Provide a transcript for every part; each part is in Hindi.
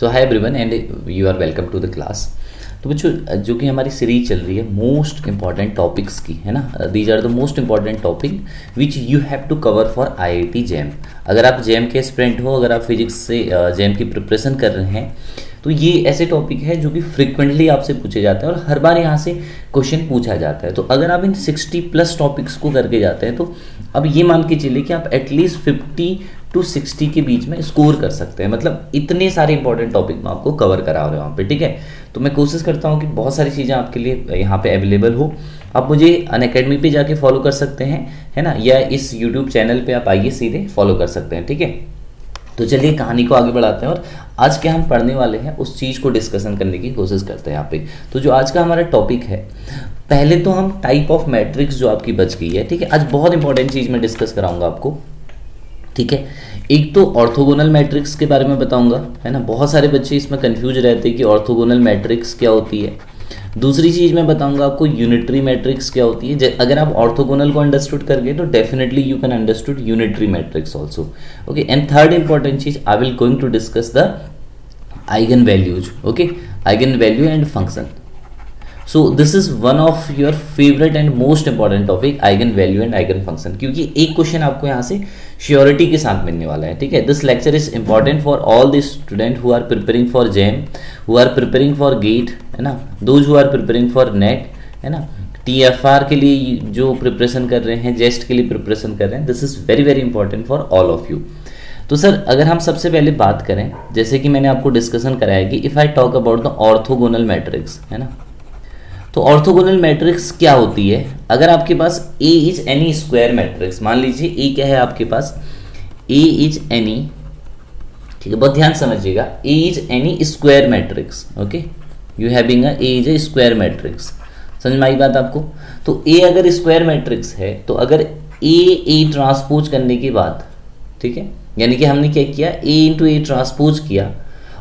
So hi everyone and you are welcome to the class. तो बच्चों जो कि हमारी सीरीज चल रही है मोस्ट इंपॉर्टेंट टॉपिक्स की, है ना। These are the most important topic which you have to cover for IIT JAM. अगर आप जैम के एस्पिरेंट हो, अगर आप फिजिक्स से जैम की प्रिपरेशन कर रहे हैं, तो ये ऐसे टॉपिक है जो कि फ्रिक्वेंटली आपसे पूछे जाते हैं और हर बार यहाँ से क्वेश्चन पूछा जाता है। तो अगर आप इन 60+ टॉपिक्स को करके जाते हैं तो अब ये मान के चलिए कि आप एटलीस्ट 50 to 60 के बीच में स्कोर कर सकते हैं। मतलब इतने सारे इंपॉर्टेंट टॉपिक मैं आपको कवर करा रहा हूँ वहाँ पे, ठीक है। तो मैं कोशिश करता हूँ कि बहुत सारी चीज़ें आपके लिए यहाँ पे अवेलेबल हो। आप मुझे अनअकैडमी पे जाके फॉलो कर सकते हैं, है ना, या इस यूट्यूब चैनल पे आप आइए सीधे फॉलो कर सकते हैं, ठीक है। तो चलिए कहानी को आगे बढ़ाते हैं और आज क्या हम पढ़ने वाले हैं उस चीज़ को डिस्कशन करने की कोशिश करते हैं यहाँ पे। तो जो आज का हमारा टॉपिक है, पहले तो हम टाइप ऑफ मैट्रिक्स जो आपकी बच गई है, ठीक है। आज बहुत इंपॉर्टेंट चीज़ मैं डिस्कस कराऊंगा आपको, ठीक है। एक तो ऑर्थोगोनल मैट्रिक्स के बारे में बताऊंगा, है ना। बहुत सारे बच्चे इसमें कंफ्यूज रहते हैं कि ऑर्थोगोनल मैट्रिक्स क्या होती है। दूसरी चीज़ मैं बताऊंगा आपको यूनिटरी मैट्रिक्स क्या होती है। अगर आप ऑर्थोगोनल को अंडरस्टूड कर गए तो definitely you can understood unitary matrix also, okay. And third important चीज, I will going to discuss the eigen values, okay, eigen value and function. So this is one of your favourite and most important topic, eigen value and eigen function, क्योंकि एक क्वेश्चन आपको यहाँ से श्योरिटी के साथ मिलने वाला है, ठीक है। This lecture is important for all the student who are preparing for JAM, who are preparing for GATE, है ना, those who are preparing for NET, है ना, TFR के लिए जो प्रिपरेशन कर रहे हैं, जेस्ट के लिए प्रिपरेशन कर रहे हैं। This is very very important for all of you. तो सर अगर हम सबसे पहले बात करें, जैसे कि मैंने आपको डिस्कशन कराया कि if I talk about the orthogonal matrix, है ना, तो ऑर्थोगोनल मैट्रिक्स क्या होती है। अगर आपके पास A is N E square matrix, मान लीजिए A क्या है आपके पास, A इज एनी, ठीक है, बहुत ध्यान समझिएगा, A is N E square matrix, okay, you having A is a square matrix. समझ में आई बात आपको। तो A अगर स्क्वायर मैट्रिक्स है तो अगर A ट्रांसपोज करने के बाद, ठीक है, यानी कि हमने क्या किया, A इंटू A ट्रांसपोज किया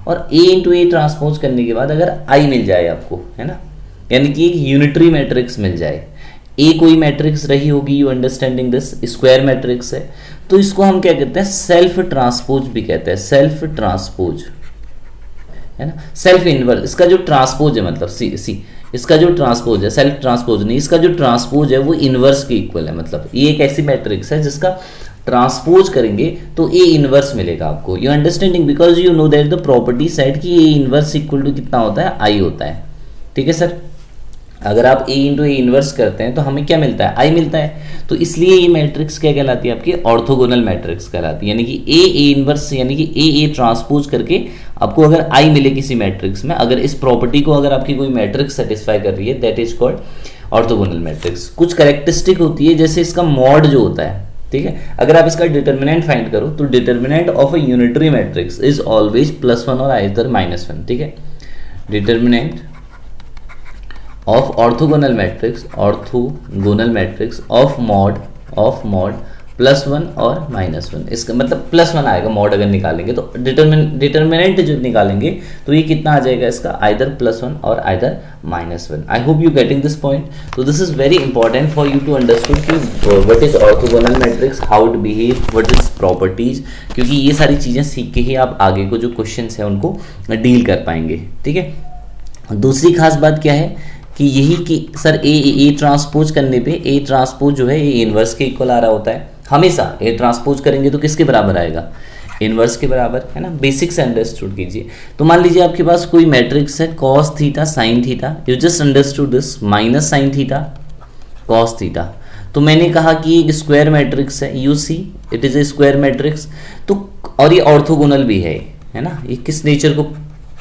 और A इंटू A ट्रांसपोज करने के बाद अगर I मिल जाए आपको, है ना, यानी कि एक यूनिटरी मैट्रिक्स मिल जाए। ए कोई मैट्रिक्स रही होगी, you understanding this, square matrix है, तो इसको हम क्या कहते हैं, सेल्फ ट्रांसपोज भी कहते हैं, सेल्फ ट्रांसपोज, है ना, सेल्फ इनवर्स। इसका जो ट्रांसपोज है, मतलब सी इसका जो ट्रांसपोज है, सेल्फ ट्रांसपोज नहीं, इसका जो ट्रांसपोज है वो इनवर्स के इक्वल है। मतलब ये एक ऐसी मैट्रिक्स है जिसका ट्रांसपोज करेंगे तो ए इनवर्स मिलेगा आपको। You understanding, because you know that the property set कि ए इनवर्स इक्वल टू कितना होता है, आई होता है, ठीक है सर। अगर आप A इंटू ए इनवर्स करते हैं तो हमें क्या मिलता है, I मिलता है। तो इसलिए ये मैट्रिक्स क्या कहलाती है आपकी, ऑर्थोगोनल मैट्रिक्स कहलाती है। यानी कि A इनवर्स, यानी कि A ट्रांसपोज करके आपको अगर I मिले किसी मैट्रिक्स में, अगर इस प्रॉपर्टी को अगर आपकी कोई मैट्रिक्स सेटिस्फाई कर रही है, that is called orthogonal matrix. कुछ कैरेक्टरिस्टिक होती है, जैसे इसका मॉड जो होता है, ठीक है। अगर आप इसका डिटर्मिनेंट फाइंड करो तो determinant of a unitary matrix is always +1 और आइदर -1, ठीक है। Determinant of orthogonal matrix of mod +1 और -1, इसका मतलब +1 आएगा मॉड अगर निकालेंगे तो। डिटर्मिनेंट जो निकालेंगे तो ये कितना आ जाएगा इसका, आइदर +1 और either -1। I hope you getting this point. तो this is very important for you to understood कि what is orthogonal matrix, how it behave, what is properties, क्योंकि ये सारी चीज़ें सीख के ही आप आगे को जो क्वेश्चन है उनको डील कर पाएंगे, ठीक है। दूसरी खास बात क्या है कि यही कि सर ए ट्रांसपोज करने पे ए ट्रांसपोज जो है ए इनवर्स के इक्वल आ रहा होता है हमेशा। ए ट्रांसपोज करेंगे तो किसके बराबर आएगा, इनवर्स के बराबर, है ना। बेसिक से अंडरस्टूड कीजिए। तो मान लीजिए आपके पास कोई मैट्रिक्स है cos theta sin theta, you just understood this, -sin theta cos theta. तो मैंने कहा कि एक स्क्वायर मैट्रिक्स है, you see it is a square matrix. तो और ये ऑर्थोगोनल भी है ना। ये किस नेचर को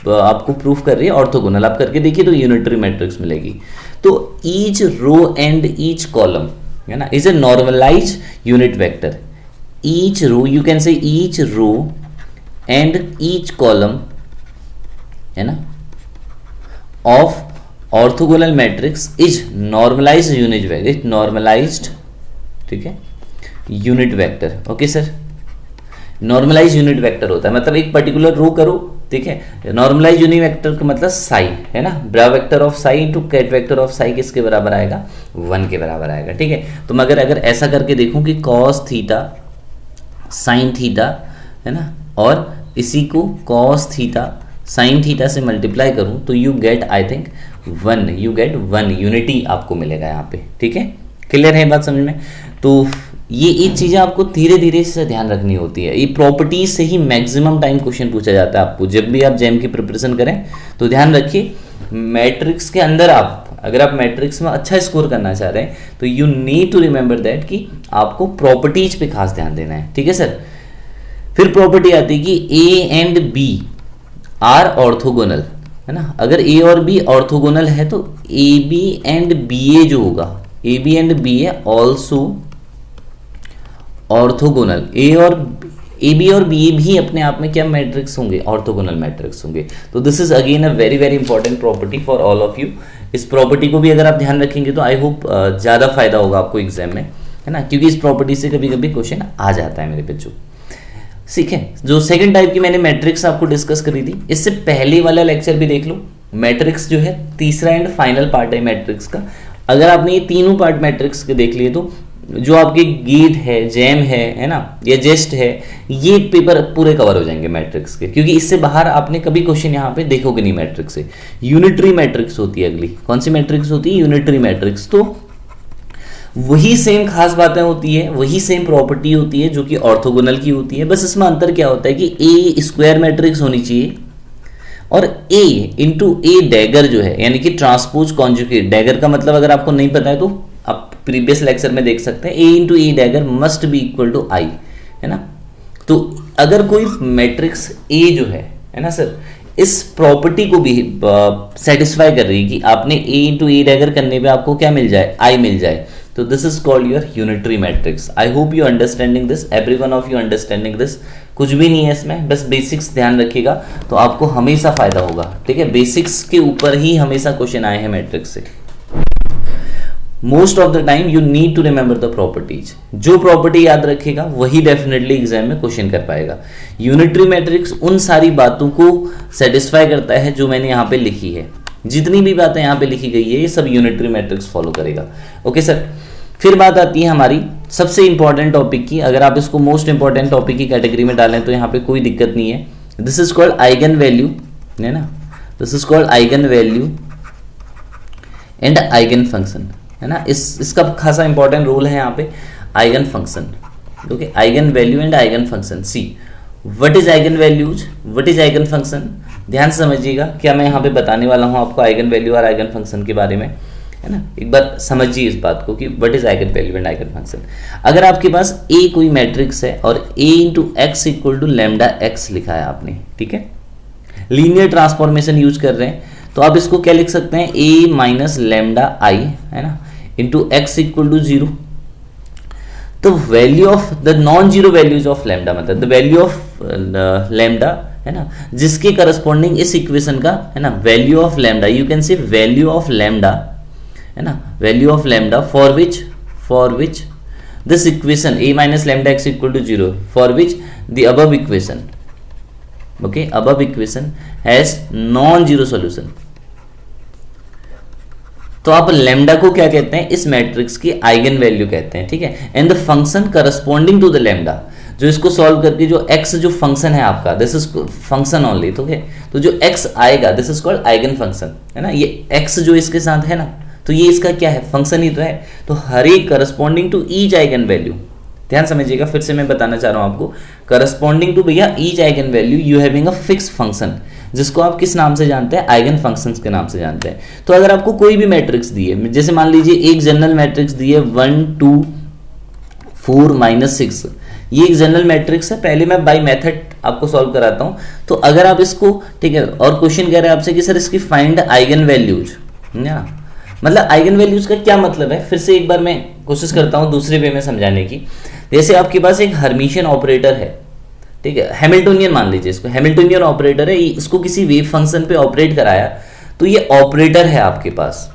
आपको प्रूफ कर रही है, ऑर्थोगोनल। आप करके देखिए तो यूनिटरी मैट्रिक्स मिलेगी। तो each row and each column, है ना, is a normalize unit vector. Each row, you can say each row and each column, है ना, of orthogonal matrix is normalized unit vector, normalized, ठीक है, unit vector, okay sir. Normalize unit vector होता है, मतलब एक पर्टिकुलर रो करो, ठीक है। नॉर्मलाइज यूनिट वेक्टर का मतलब साई, है ना, bra vector of psi into ket vector of psi किसके बराबर आएगा, 1 के बराबर आएगा, ठीक है। तो मगर अगर ऐसा करके देखूं कि cos थीटा sin थीटा, है ना, और इसी को cos थीटा साइन थीटा से मल्टीप्लाई करूं तो you get I think 1, you get 1 unity आपको मिलेगा यहाँ पे, ठीक है। क्लियर है बात समझ में? तो ये चीज़ें आपको धीरे धीरे से ध्यान रखनी होती है। ये प्रॉपर्टीज से ही मैक्सिमम टाइम क्वेश्चन पूछा जाता है आपको। जब भी आप जेम की प्रिपरेशन करें तो ध्यान रखिए, मैट्रिक्स के अंदर अगर आप मैट्रिक्स में अच्छा स्कोर करना चाह रहे हैं तो you need to remember that कि आपको प्रॉपर्टीज पे खास ध्यान देना है, ठीक है सर। फिर प्रॉपर्टी आती है कि A and B are orthogonal, है ना। अगर ए और बी ऑर्थोगोनल है तो A B and B A जो होगा, A B and B A also orthogonal. A B और बी ए भी अपने आप में क्या मैट्रिक्स होंगे? ऑर्थोगोनल मैट्रिक्स होंगे। तो this is again a very very important property for all of you. इस प्रॉपर्टी को भी अगर आप ध्यान रखेंगे तो आई होप ज़्यादा फायदा होगा आपको एग्जाम में, है ना, क्योंकि इस प्रॉपर्टी से कभी कभी क्वेश्चन आ जाता है मेरे बच्चों। ठीक है, जो सेकंड टाइप की मैंने मैट्रिक्स आपको डिस्कस करी थी, इससे पहले वाला लेक्चर भी देख लो। मैट्रिक्स जो है तीसरा एंड फाइनल पार्ट है मैट्रिक्स का। अगर आपने ये तीनों पार्ट मैट्रिक्स के देख लिए तो जो आपके गेट है, जैम है ना, या जेस्ट है, ये पेपर पूरे कवर हो जाएंगे मैट्रिक्स के, क्योंकि इससे बाहर आपने कभी क्वेश्चन यहाँ पे देखोगे नहीं मैट्रिक्स से। यूनिटरी मैट्रिक्स होती है अगली। कौन सी मैट्रिक्स होती है? Unitary matrix. तो वही सेम खास बातें होती है, वही सेम प्रॉपर्टी होती है जो कि ऑर्थोगोनल की होती है। बस इसमें अंतर क्या होता है कि ए स्क्वायर मैट्रिक्स होनी चाहिए और ए इंटू ए डैगर जो है, यानी कि ट्रांसपोज कॉन्जुगेट। डैगर का मतलब अगर आपको नहीं पता है तो आप प्रीवियस लेक्चर में देख सकते हैं। A into A dagger must be equal to I, है ना। तो अगर कोई मैट्रिक्स ए जो है ना सर, इस प्रॉपर्टी को भी सेटिस्फाई कर रही है कि आपने ए इंटू ए डैगर करने पे आपको क्या मिल जाए? आई मिल जाए, तो this is called your unitary matrix. I hope you understanding this, every one of you understanding this. कुछ भी नहीं है इसमें, बस बेसिक्स ध्यान रखिएगा तो आपको हमेशा फायदा होगा, ठीक है। बेसिक्स के ऊपर ही हमेशा क्वेश्चन आए हैं मैट्रिक्स से। Most of the time you need to remember the properties. जो प्रॉपर्टी याद रखेगा वही डेफिनेटली एग्जाम में क्वेश्चन कर पाएगा। यूनिटरी मैट्रिक्स उन सारी बातों को सेटिस्फाई करता है जो मैंने यहाँ पे लिखी है। जितनी भी बातें यहाँ पे लिखी गई है ये सब यूनिटरी मैट्रिक्स फॉलो करेगा। Okay sir. फिर बात आती है हमारी सबसे इंपॉर्टेंट टॉपिक की। अगर आप इसको मोस्ट इंपॉर्टेंट टॉपिक की कैटेगरी में डालें तो यहाँ पे कोई दिक्कत नहीं है। This is called eigen value, है ना। This is called eigen value and eigen function, है ना। इसका खासा इंपॉर्टेंट रोल है यहाँ पे eigen function. Okay, eigen value and eigen function. See what is eigen values, what is eigen function. ध्यान से समझिएगा क्या मैं यहाँ पे बताने वाला हूँ आपको आइगन वैल्यू और आइगन फंक्शन के बारे में, है ना। एक बार समझिए इस बात को कि what is eigen value and eigen function. अगर आपके पास ए कोई मैट्रिक्स है और A into x equal to lambda x लिखा है आपने, ठीक है, लीनियर ट्रांसफॉर्मेशन यूज कर रहे हैं, तो आप इसको क्या लिख सकते हैं? ए माइनस लैम्डा आई, है ना, इंटू एक्स इक्वल टू 0। तो value of the non zero values of lambda, मतलब द वैल्यू ऑफ लैम्डा, है ना, जिसके करस्पॉन्डिंग इस इक्वेशन का, है ना, value of lambda, you can say value of lambda, है ना, value of lambda for which this equation a minus lambda X equal to 0, for which the above equation, okay, above equation has non zero solution. तो आप लैम्डा को क्या कहते हैं? इस मैट्रिक्स की आइगन वैल्यू कहते हैं, ठीक है। And the function corresponding to the lambda, जो इसको सॉल्व करके जो x जो फंक्शन है आपका, दिस इज फंक्शन ओनली, तो okay? तो जो x आएगा this is called eigenfunction, है ना। ये x जो इसके साथ है ना, तो ये इसका क्या है? फंक्शन ही तो है। तो हर एक corresponding to each eigenvalue, ध्यान समझिएगा, फिर से मैं बताना चाह रहा हूं आपको, करस्पॉन्डिंग टू भैया each eigen value you having a fix function, जिसको आप किस नाम से जानते हैं? आइगन फंक्शंस के नाम से जानते हैं। तो अगर आपको कोई भी मैट्रिक्स दी है, जैसे मान लीजिए एक जनरल मैट्रिक्स दी है 1 2 4 -6, ये एक जनरल मैट्रिक्स है। पहले मैं बाय मेथड आपको सॉल्व कराता हूं। तो अगर आप इसको, ठीक है, और क्वेश्चन कह रहे हैं आपसे कि सर इसकी फाइंड आइगन वैल्यूज, ना, मतलब आइगन वैल्यूज का क्या मतलब है? फिर से एक बार मैं कोशिश करता हूं दूसरे वे में समझाने की। जैसे आपके पास एक हर्मिशियन ऑपरेटर है, ठीक है, हैमिल्टोनियन मान लीजिए इसको, हैमिल्टोनियन ऑपरेटर है, इसको किसी वेव फंक्शन पे ऑपरेट कराया, तो ये ऑपरेटर है आपके पास,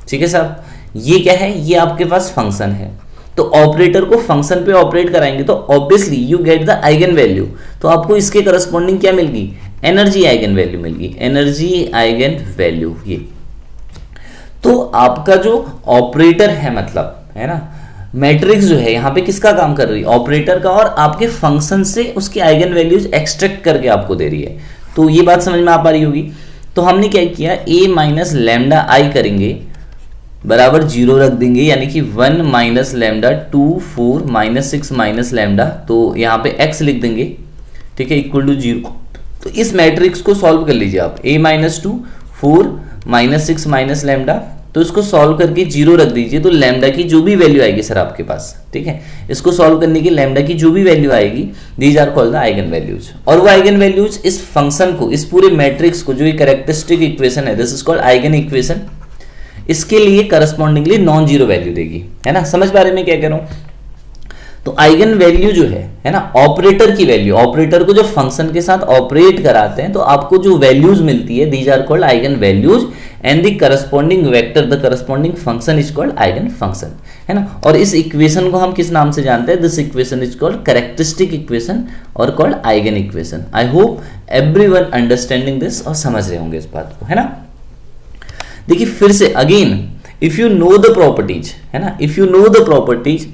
ठीक है साहब। ये क्या है? ये आपके पास फंक्शन है। तो ऑपरेटर को फंक्शन पे ऑपरेट कराएंगे तो obviously you get the eigen value. तो आपको इसके करस्पॉन्डिंग क्या मिल गई? एनर्जी आइगन वैल्यू मिल गई, एनर्जी आइगन वैल्यू। ये तो आपका जो ऑपरेटर है, मतलब, है ना, मैट्रिक्स जो है यहाँ पे किसका काम कर रही है? ऑपरेटर का, और आपके फंक्शन से उसकी आइगन वैल्यूज एक्सट्रैक्ट करके आपको दे रही है। तो ये बात समझ में आ पा रही होगी। तो हमने क्या किया, a माइनस लैम्डा आई करेंगे बराबर 0 रख देंगे, यानी कि 1 minus lambda 2 4 minus 6 minus lambda, तो यहाँ पे x लिख देंगे, ठीक है, इक्वल टू 0। तो इस मैट्रिक्स को सॉल्व कर लीजिए आप, a minus 2 4 minus 6 minus lambda, तो इसको सॉल्व करके 0 रख दीजिए, तो लैम्डा की जो भी वैल्यू आएगी सर आपके पास, ठीक है, इसको सॉल्व करने की लैम्डा की जो भी वैल्यू आएगी, these are called the eigen values. और वो आइगन वैल्यूज इस फंक्शन को, इस पूरे मैट्रिक्स को, जो ये कैरेक्टरिस्टिक इक्वेशन है, this is called eigen equation, इसके लिए करस्पॉन्डिंगली नॉन जीरो वैल्यू देगी, है ना। समझ पा रहे हैं मैं क्या कह रहा हूं। तो आइगन वैल्यू जो है ना, ऑपरेटर की वैल्यू, ऑपरेटर को जो फंक्शन के साथ ऑपरेट कराते हैं तो आपको जो वैल्यूज मिलती है, these are called eigenvalues, and the corresponding vector, the corresponding function is called eigenfunction, है ना। और इस इक्वेशन को हम किस नाम से जानते हैं, this equation is called characteristic equation और called eigen equation. I hope everyone understanding this, और समझ रहे होंगे इस बात को, है ना। देखिए फिर से again, if you know the properties, है ना, if you know the properties,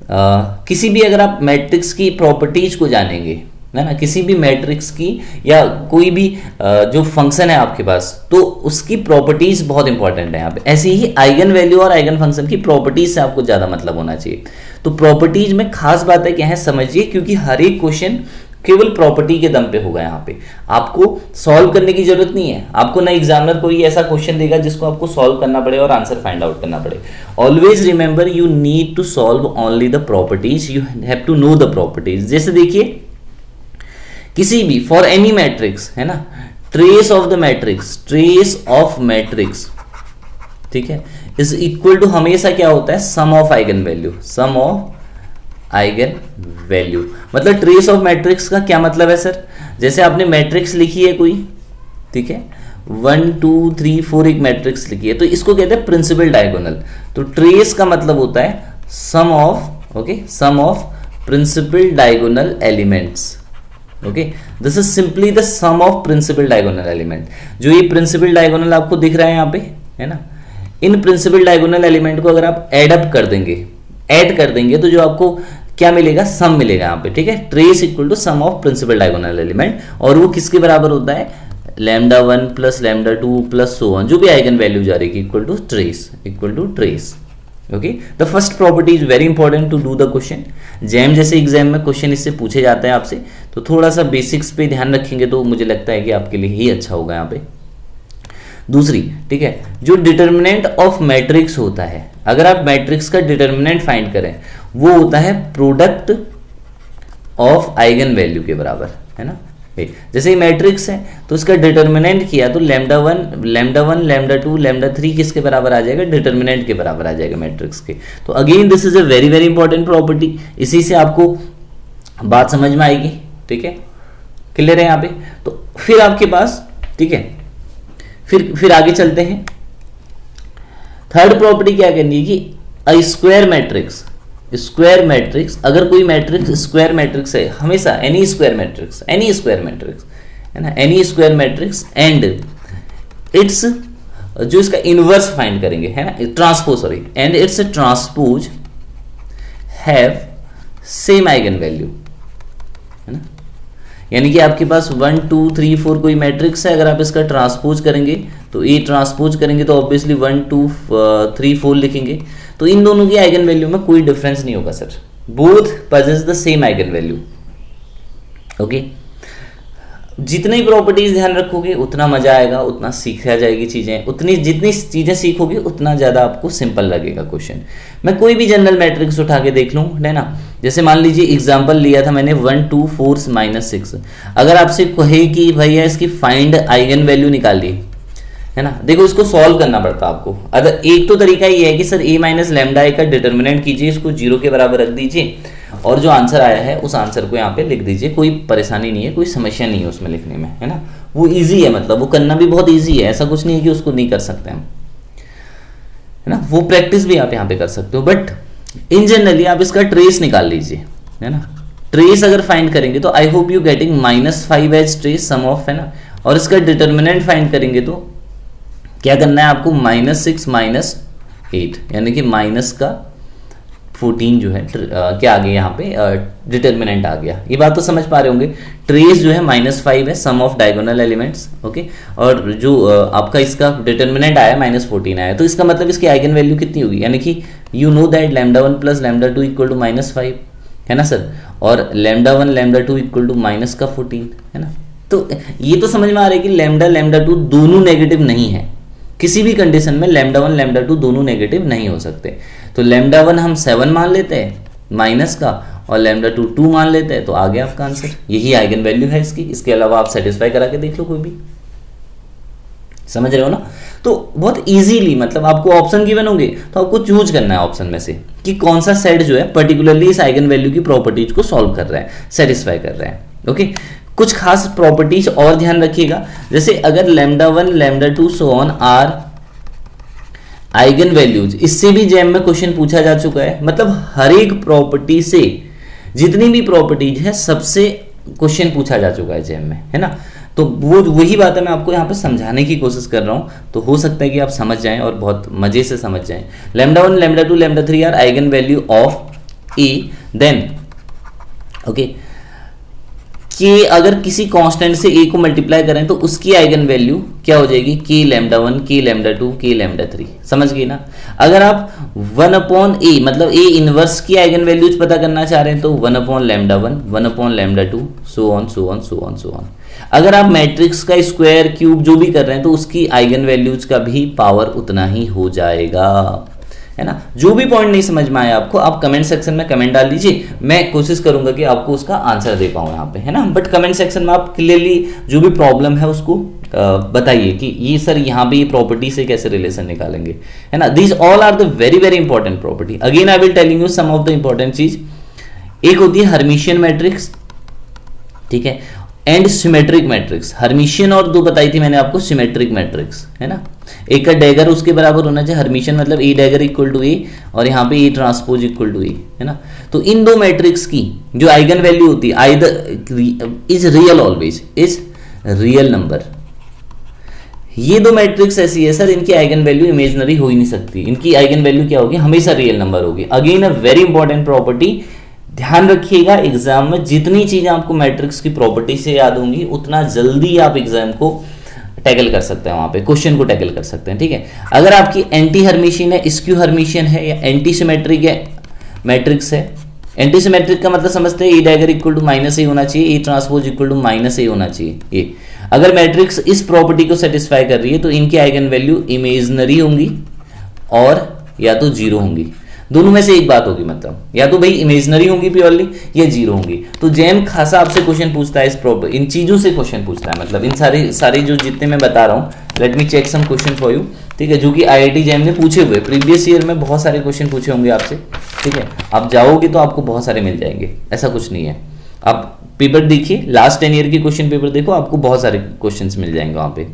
किसी भी अगर आप मैट्रिक्स की प्रॉपर्टीज को जानेंगे, है ना, किसी भी मैट्रिक्स की या कोई भी जो फंक्शन है आपके पास, तो उसकी प्रॉपर्टीज बहुत इंपॉर्टेंट है यहाँ पे। ऐसे ही आइगन वैल्यू और आइगन फंक्शन की प्रॉपर्टीज से आपको ज्यादा मतलब होना चाहिए। तो प्रॉपर्टीज में खास बात है क्या है समझिए, क्योंकि हर एक क्वेश्चन केवल प्रॉपर्टी के दम पे होगा। यहाँ पे आपको सॉल्व करने की जरूरत नहीं है, आपको ना एग्जामिनर कोई ऐसा क्वेश्चन देगा जिसको आपको सॉल्व करना पड़े और आंसर फाइंड आउट करना पड़े। Always remember you need to solve only the properties, you have to know the properties. जैसे देखिए किसी भी फॉर एनी मैट्रिक्स, है ना, trace of the matrix, trace of matrix, ठीक है, इज इक्वल टू हमेशा क्या होता है, sum of eigen value, sum of eigen value. मतलब ट्रेस ऑफ मैट्रिक्स का क्या मतलब है सर, जैसे आपने मैट्रिक्स लिखी है कोई, ठीक है, 1 2 3 4 एक मैट्रिक्स लिखी है, तो इसको कहते हैं प्रिंसिपल डायगोनल। तो ट्रेस का मतलब होता है sum of, okay, sum of principal diagonal elements, okay, this is simply the sum of principal diagonal element. जो ये प्रिंसिपल डायगोनल आपको दिख रहा है यहाँ पे, है ना, इन प्रिंसिपल डायगोनल एलिमेंट को अगर आप ऐड अप कर देंगे, ऐड कर देंगे, तो जो आपको क्या मिलेगा, सम मिलेगा यहाँ पे, ठीक है। Trace equal to sum of principal diagonal element, और वो किसके बराबर होता है, lambda 1 plus lambda 2 plus so on, जो भी आइगन वैल्यू जा रही है, equal to trace, equal to trace, okay. The first property is very important to do the question. JAM जैसे एग्जाम में क्वेश्चन इससे पूछे जाते हैं आपसे, तो थोड़ा सा बेसिक्स पे ध्यान रखेंगे तो मुझे लगता है कि आपके लिए ही अच्छा होगा यहाँ पे। दूसरी, ठीक है, जो डिटर्मिनेंट ऑफ मैट्रिक्स होता है, अगर आप मैट्रिक्स का डिटर्मिनेंट फाइंड करें, वो होता है प्रोडक्ट ऑफ आइगन वैल्यू के बराबर, है ना। जैसे ये मैट्रिक्स है तो इसका डिटर्मिनेंट किया तो लैम्डा 1 लैम्डा 2 लैम्डा 3 किसके बराबर आ जाएगा, डिटर्मिनेंट के बराबर आ जाएगा मैट्रिक्स के। तो again this is a very very important property, इसी से आपको बात समझ में आएगी, ठीक है, क्लियर है यहाँ पे। तो फिर आपके पास, ठीक है, फिर आगे चलते हैं। थर्ड प्रॉपर्टी क्या करनी है कि a square matrix, square matrix, अगर कोई मैट्रिक्स स्क्वायर मैट्रिक्स है, हमेशा N E square matrix, N E square matrix, है ना, N E square matrix, and it's, जो इसका इनवर्स फाइंड करेंगे, है ना, transpose, sorry, and it's transpose have same eigen value, है ना। यानी कि आपके पास 1 2 3 4 कोई मैट्रिक्स है, अगर आप इसका ट्रांसपोज करेंगे तो ए ट्रांसपोज करेंगे तो ऑब्वियसली 1 2 3 4 लिखेंगे, तो इन दोनों की आइगन वैल्यू में कोई डिफरेंस नहीं होगा sir, both possess the same eigen value, okay. जितनी प्रॉपर्टीज ध्यान रखोगे उतना मजा आएगा, उतना सीखा जाएगी चीजें, उतनी जितनी चीजें सीखोगे उतना ज्यादा आपको सिंपल लगेगा क्वेश्चन। मैं कोई भी जनरल मैट्रिक्स उठा के देख लूं, है ना, जैसे मान लीजिए एग्जांपल लिया था मैंने 1 2 4 -6, अगर आपसे कहे कि भैया इसकी फाइंड आइगन वैल्यू निकालिए, है ना, देखो इसको सॉल्व करना पड़ता है आपको। अगर एक तो तरीका ये है कि सर a माइनस लैम्डा का डिटर्मिनेंट कीजिए, इसको 0 के बराबर रख दीजिए, और जो आंसर आया है उस आंसर को यहाँ पे लिख दीजिए, कोई परेशानी नहीं है, कोई समस्या नहीं है उसमें लिखने में, है ना, वो इजी है, मतलब वो करना भी बहुत इजी है, ऐसा कुछ नहीं है कि उसको नहीं कर सकते हम, है ना, वो प्रैक्टिस भी आप यहाँ पे कर सकते हो। बट इन जनरली आप इसका ट्रेस निकाल लीजिए, है ना, ट्रेस अगर फाइंड करेंगे तो I hope you getting -5 as trace sum of, है ना, और इसका डिटर्मिनेंट फाइंड करेंगे तो क्या करना है आपको, -6 -8, यानी कि माइनस का 14 जो है क्या आ गया यहाँ पे डिटर्मिनेंट आ गया। ये बात तो समझ पा रहे होंगे। ट्रेस जो है -5 है, sum of diagonal elements, okay. और जो आपका इसका डिटर्मिनेंट आया -14 आया, तो इसका मतलब इसकी आइगन वैल्यू कितनी होगी, यानी कि you know that λ1 + λ2 equal to -5 है ना सर, और λ1 λ2 इक्वल टू -14 है ना। तो ये तो समझ में आ रहा है कि λ2 दोनों नेगेटिव नहीं है, किसी भी कंडीशन में λ1 λ2 दोनों नेगेटिव नहीं हो सकते। तो λ1 हम 7 मान लेते हैं माइनस का, और λ2 2 मान लेते हैं, तो आ गया आपका आंसर। यही आइगन वैल्यू है इसकी। इसके अलावा आप सेटिस्फाई करा के देख लो कोई भी, समझ रहे हो ना। तो बहुत इजीली, मतलब आपको ऑप्शन गिवन होंगे तो आपको चूज करना है ऑप्शन में से कि कौन सा सेट जो है पर्टिकुलरली इस आइगन वैल्यू की प्रॉपर्टीज को सॉल्व कर रहा है, सेटिस्फाई कर रहा है, ओके। कुछ खास प्रॉपर्टीज और ध्यान रखिएगा, जैसे अगर λ1 λ2 so on are eigen values, इससे भी जेम में क्वेश्चन पूछा जा चुका है। मतलब हर एक प्रॉपर्टी से जितनी भी प्रॉपर्टीज है सबसे क्वेश्चन पूछा जा चुका है जेम में, है ना। तो वो वही बात है, मैं आपको यहाँ पे समझाने की कोशिश कर रहा हूँ, तो हो सकता है कि आप समझ जाएं और बहुत मजे से समझ जाएं। λ1 λ2 λ3 are eigen value of A, then okay कि अगर किसी कांस्टेंट से a को मल्टीप्लाई करें तो उसकी आइगन वैल्यू क्या हो जाएगी, k λ1 k λ2 k λ3, समझ गए ना। अगर आप 1/a मतलब a इनवर्स की आइगन वैल्यूज पता करना चाह रहे हैं तो 1/λ1 1/λ2 so on so on so on so on. अगर आप मैट्रिक्स का स्क्वायर क्यूब जो भी कर रहे हैं तो उसकी आइगन वैल्यूज का भी पावर उतना ही हो जाएगा, है ना। जो भी पॉइंट नहीं समझ में आया आपको, आप कमेंट सेक्शन में कमेंट डाल दीजिए, मैं कोशिश करूंगा कि आपको उसका आंसर दे पाऊं यहाँ पे, है ना। बट कमेंट सेक्शन में आप क्लियरली जो भी प्रॉब्लम है उसको बताइए कि ये सर यहाँ पे ये प्रॉपर्टी से कैसे रिलेशन निकालेंगे, है ना। These all are the very very important property. Again I will telling you some of the important चीज। एक होती है हर्मिशियन मैट्रिक्स, ठीक है, एंड सिमेट्रिक मैट्रिक्स। हर्मिशियन और दो बताई थी मैंने आपको सिमेट्रिक मैट्रिक्स, है ना। एक का डैगर उसके बराबर होना चाहिए, हर्मिशियन मतलब ए डैगर इक्वल टू ए, और यहाँ पे ए ट्रांसपोज इक्वल टू ए, है ना। तो इन दो मैट्रिक्स की जो आइगन वैल्यू होती है either is real, always is real number. ये दो मैट्रिक्स ऐसी है सर, इनकी आइगन वैल्यू इमेजनरी हो ही नहीं सकती, इनकी आइगन वैल्यू क्या होगी, हमेशा रियल नंबर होगी। Again a very important property, ध्यान रखिएगा एग्जाम में जितनी चीजें आपको मैट्रिक्स की प्रॉपर्टी से याद होंगी उतना जल्दी आप एग्जाम को टैकल कर सकते हैं, वहां पे क्वेश्चन को टैकल कर सकते हैं, ठीक है। अगर आपकी एंटी हर्मिशियन है, स्क्यू हर्मिशियन है, या एंटी सिमेट्रिक है मैट्रिक्स है, एंटी सिमेट्रिक का मतलब समझते हैं A dagger equal to -a होना चाहिए, A transpose equal to -a होना चाहिए। ये अगर मैट्रिक्स इस प्रॉपर्टी को सेटिस्फाई कर रही है तो इनकी आइगन वैल्यू इमेजनरी होंगी और या तो जीरो होंगी, दोनों में से एक बात होगी, मतलब या तो भाई इमेजनरी होंगी प्योरली या जीरो होंगी। तो जेम खासा आपसे क्वेश्चन पूछता है इन चीजों से क्वेश्चन पूछता है, मतलब इन सारे जो जितने मैं बता रहा हूँ, let me check some question for you, ठीक है, जो कि आईआईटी जेम ने पूछे हुए, प्रीवियस ईयर में बहुत सारे क्वेश्चन पूछे होंगे आपसे, ठीक है। आप जाओगे तो आपको बहुत सारे मिल जाएंगे, ऐसा कुछ नहीं है। आप पेपर देखिए, लास्ट 10 ईयर की क्वेश्चन पेपर देखो, आपको बहुत सारे क्वेश्चन मिल जाएंगे वहाँ पे,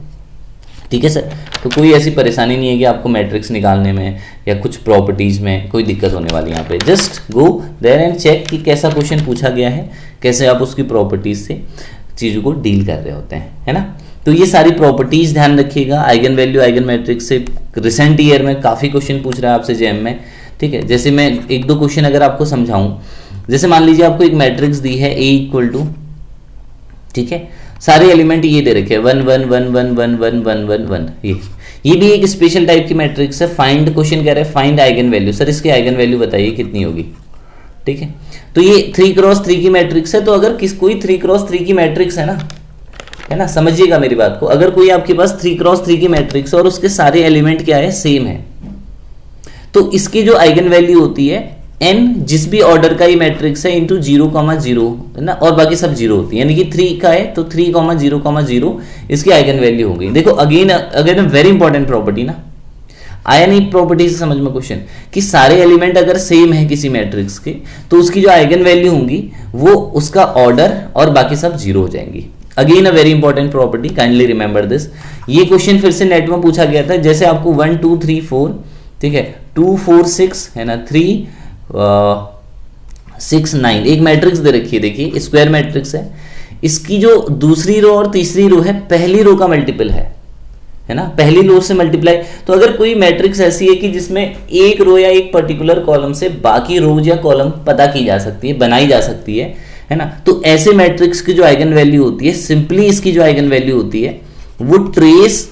ठीक है सर। तो कोई ऐसी परेशानी नहीं है कि आपको मैट्रिक्स निकालने में या कुछ प्रॉपर्टीज में कोई दिक्कत होने वाली है यहाँ पे। Just go there and check कि कैसा क्वेश्चन पूछा गया है, कैसे आप उसकी प्रॉपर्टीज से चीज़ों को डील कर रहे होते हैं, है ना। तो ये सारी प्रॉपर्टीज ध्यान रखिएगा। आइगन वैल्यू आइगन मैट्रिक्स से रिसेंट ईयर में काफ़ी क्वेश्चन पूछ रहा है आपसे जेम में, ठीक है। जैसे मैं एक दो क्वेश्चन अगर आपको समझाऊँ, जैसे मान लीजिए आपको एक मैट्रिक्स दी है ए इक्वल टू, ठीक है, सारे एलिमेंट ये दे रखे हैं 1 1 1 1 1 1 1 1 1, ये भी एक स्पेशल टाइप की मैट्रिक्स है। फाइंड क्वेश्चन कह रहे हैं फाइंड आइगन वैल्यू, सर इसकी आइगन वैल्यू बताइए कितनी होगी, ठीक है। तो ये 3x3 की मैट्रिक्स है, तो अगर कोई 3x3 की मैट्रिक्स है ना, समझिएगा मेरी बात को। अगर कोई आपके पास 3x3 की मैट्रिक्स और उसके सारे एलिमेंट क्या है, सेम है, तो इसकी जो आइगन वैल्यू होती है n जिस भी ऑर्डर का ये मैट्रिक्स है इंटू 0,0 है ना, और बाकी सब जीरो होती है, यानी कि 3 का है तो 3,0,0 इसकी आइगन वैल्यू हो गई। देखो अगेन वेरी इंपॉर्टेंट प्रॉपर्टी ना, आया नहीं प्रॉपर्टी से समझ में क्वेश्चन कि सारे एलिमेंट अगर सेम है किसी मैट्रिक्स के तो उसकी जो आइगन वैल्यू होंगी वो उसका ऑर्डर और बाकी सब जीरो हो जाएंगी। Again a very important property, kindly remember this. ये क्वेश्चन फिर से नेट में पूछा गया था, जैसे आपको 1 2 3 4, ठीक है, 2 4 6 है ना, 3 6 9 एक मैट्रिक्स दे रखी है, देखिए स्क्वायर मैट्रिक्स है। इसकी जो दूसरी रो और तीसरी रो है पहली रो का मल्टीपल है है ना, पहली रो से मल्टीप्लाई। तो अगर कोई मैट्रिक्स ऐसी है कि जिसमें एक रो या एक पर्टिकुलर कॉलम से बाकी रोज या कॉलम पता की जा सकती है, बनाई जा सकती है ना, तो ऐसे मैट्रिक्स की जो आइगन वैल्यू होती है, सिंपली इसकी जो आइगन वैल्यू होती है वो ट्रेस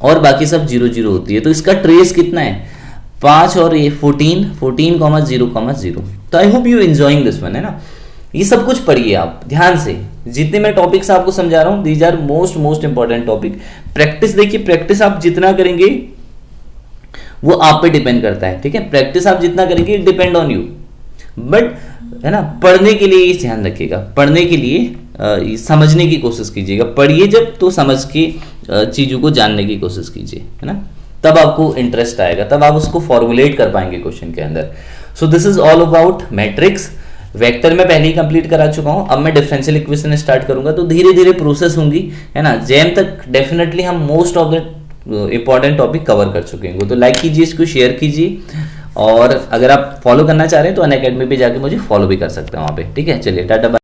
और बाकी सब 0 0 होती है। तो इसका ट्रेस कितना है, 5 और ये 14 0,0,0। तो I hope you enjoying this one, है ना। ये सब कुछ पढ़िए आप ध्यान से, जितने मैं टॉपिक्स आपको समझा रहा हूं, these are most important topic. Practice देखिए, प्रैक्टिस आप जितना करेंगे वो आप पे डिपेंड करता है, ठीक है। प्रैक्टिस आप जितना करेंगे डिपेंड ऑन यू, बट है ना, पढ़ने के लिए ध्यान रखिएगा, पढ़ने के लिए समझने की कोशिश कीजिएगा। पढ़िए जब तो समझ के चीजों को जानने की कोशिश कीजिए, है ना, तब आपको इंटरेस्ट आएगा, तब आप उसको फॉर्मुलेट कर पाएंगे क्वेश्चन के अंदर। सो this is all about matrix. Vector में पहले ही कंप्लीट करा चुका हूं, अब मैं डिफरेंशियल इक्वेशन स्टार्ट करूंगा, तो धीरे धीरे प्रोसेस होंगी, है ना। जैम तक डेफिनेटली हम most of the important topic cover कर चुके हैं। तो लाइक कीजिए, इसको शेयर कीजिए, और अगर आप फॉलो करना चाह रहे हैं तो अनअकैडमी पे जाके मुझे फॉलो भी कर सकते हैं वहां पे, ठीक है। चलिए टाटा बाय।